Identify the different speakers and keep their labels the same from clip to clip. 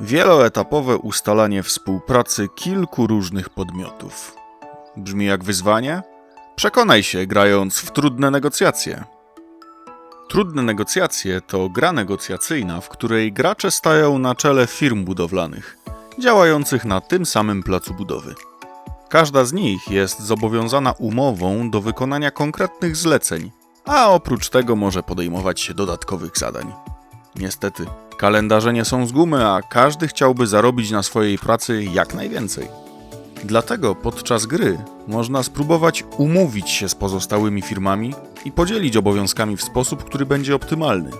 Speaker 1: Wieloetapowe ustalanie współpracy kilku różnych podmiotów. Brzmi jak wyzwanie? Przekonaj się, grając w trudne negocjacje. Trudne negocjacje to gra negocjacyjna, w której gracze stają na czele firm budowlanych, działających na tym samym placu budowy. Każda z nich jest zobowiązana umową do wykonania konkretnych zleceń, a oprócz tego może podejmować się dodatkowych zadań. Niestety, kalendarze nie są z gumy, a każdy chciałby zarobić na swojej pracy jak najwięcej. Dlatego podczas gry można spróbować umówić się z pozostałymi firmami i podzielić obowiązkami w sposób, który będzie optymalny.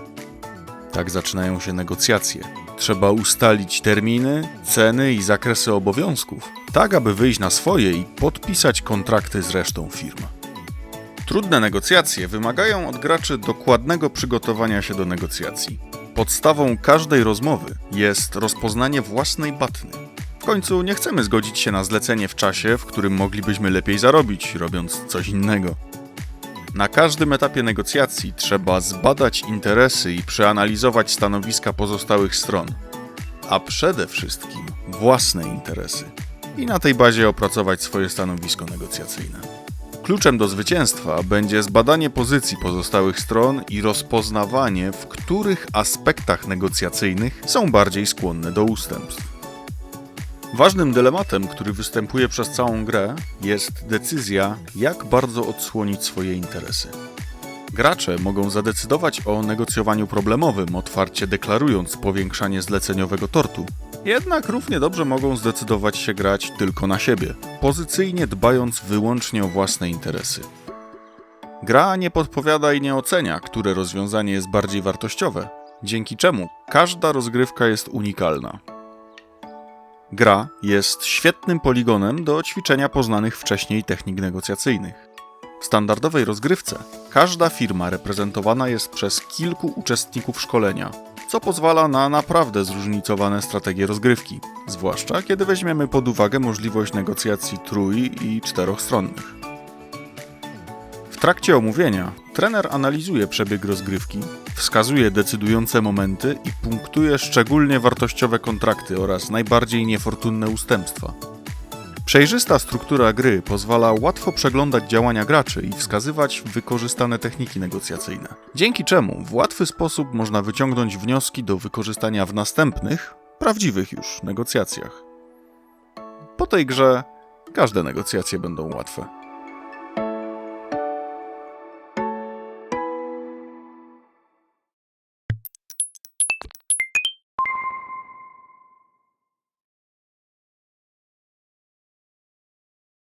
Speaker 1: Tak zaczynają się negocjacje. Trzeba ustalić terminy, ceny i zakresy obowiązków, tak aby wyjść na swoje i podpisać kontrakty z resztą firm. Trudne negocjacje wymagają od graczy dokładnego przygotowania się do negocjacji. Podstawą każdej rozmowy jest rozpoznanie własnej batny. W końcu nie chcemy zgodzić się na zlecenie w czasie, w którym moglibyśmy lepiej zarobić, robiąc coś innego. Na każdym etapie negocjacji trzeba zbadać interesy i przeanalizować stanowiska pozostałych stron, a przede wszystkim własne interesy i na tej bazie opracować swoje stanowisko negocjacyjne. Kluczem do zwycięstwa będzie zbadanie pozycji pozostałych stron i rozpoznawanie, w których aspektach negocjacyjnych są bardziej skłonne do ustępstw. Ważnym dylematem, który występuje przez całą grę, jest decyzja, jak bardzo odsłonić swoje interesy. Gracze mogą zadecydować o negocjowaniu problemowym, otwarcie deklarując powiększanie zleceniowego tortu. Jednak równie dobrze mogą zdecydować się grać tylko na siebie, pozycyjnie dbając wyłącznie o własne interesy. Gra nie podpowiada i nie ocenia, które rozwiązanie jest bardziej wartościowe, dzięki czemu każda rozgrywka jest unikalna. Gra jest świetnym poligonem do ćwiczenia poznanych wcześniej technik negocjacyjnych. W standardowej rozgrywce każda firma reprezentowana jest przez kilku uczestników szkolenia, co pozwala na naprawdę zróżnicowane strategie rozgrywki, zwłaszcza kiedy weźmiemy pod uwagę możliwość negocjacji i czterostronnych. W trakcie omówienia trener analizuje przebieg rozgrywki, wskazuje decydujące momenty i punktuje szczególnie wartościowe kontrakty oraz najbardziej niefortunne ustępstwa. Przejrzysta struktura gry pozwala łatwo przeglądać działania graczy i wskazywać wykorzystane techniki negocjacyjne, dzięki czemu w łatwy sposób można wyciągnąć wnioski do wykorzystania w następnych, prawdziwych już negocjacjach. Po tej grze każde negocjacje będą łatwe.